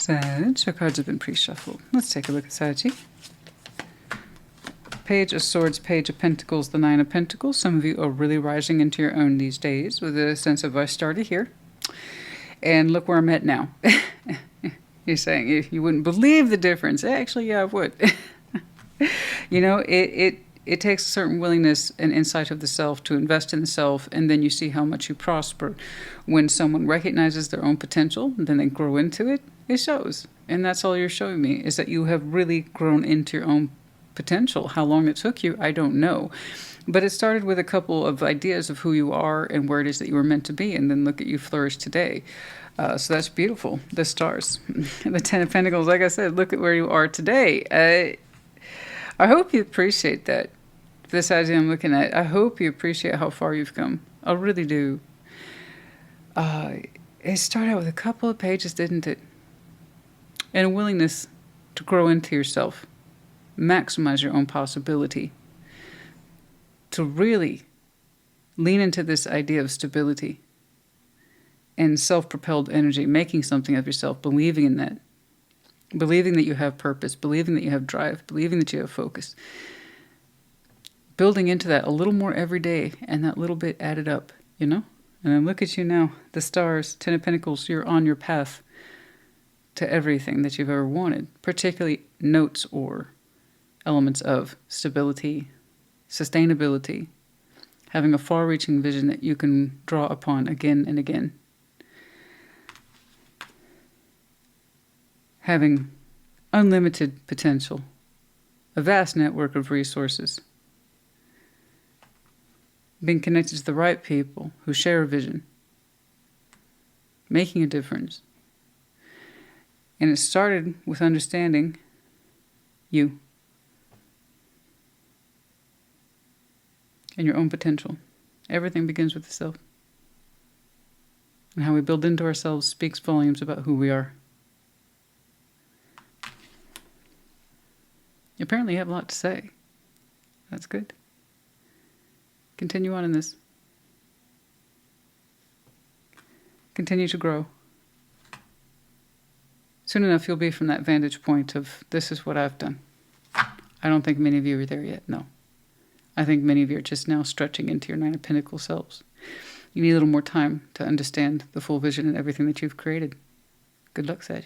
Sag, your cards have been pre-shuffled. Let's take a look at Saggy. Page of Swords, Page of Pentacles, the Nine of Pentacles. Some of you are really rising into your own these days with a sense of, I started here, and look where I'm at now. You're saying you wouldn't believe the difference. Actually, yeah, I would. You know, it takes a certain willingness and insight of the self to invest in the self, and then you see how much you prosper. When someone recognizes their own potential, and then they grow into it, it shows. And that's all you're showing me, is that you have really grown into your own potential. How long it took you, I don't know. But it started with a couple of ideas of who you are and where it is that you were meant to be, and then look at you flourish today. So that's beautiful. The stars. The Ten of Pentacles, like I said, look at where you are today. I hope you appreciate that. This idea I'm looking at, I hope you appreciate how far you've come. I really do. It started out with a couple of pages, didn't it? And a willingness to grow into yourself. Maximize your own possibility. To really lean into this idea of stability and self-propelled energy, making something of yourself, believing in that. Believing that you have purpose, believing that you have drive, believing that you have focus. Building into that a little more every day, and that little bit added up, you know? And then look at you now, the stars, Ten of Pentacles, you're on your path to everything that you've ever wanted, particularly notes or elements of stability, sustainability, having a far-reaching vision that you can draw upon again and again. Having unlimited potential, a vast network of resources, being connected to the right people who share a vision, making a difference. And it started with understanding you and your own potential. Everything begins with the self. And how we build into ourselves speaks volumes about who we are. Apparently you have a lot to say. That's good. Continue on in this. Continue to grow. Soon enough you'll be from that vantage point of, this is what I've done. I don't think many of you are there yet, no. I think many of you are just now stretching into your Nine of Pentacles selves. You need a little more time to understand the full vision and everything that you've created. Good luck, Saggy.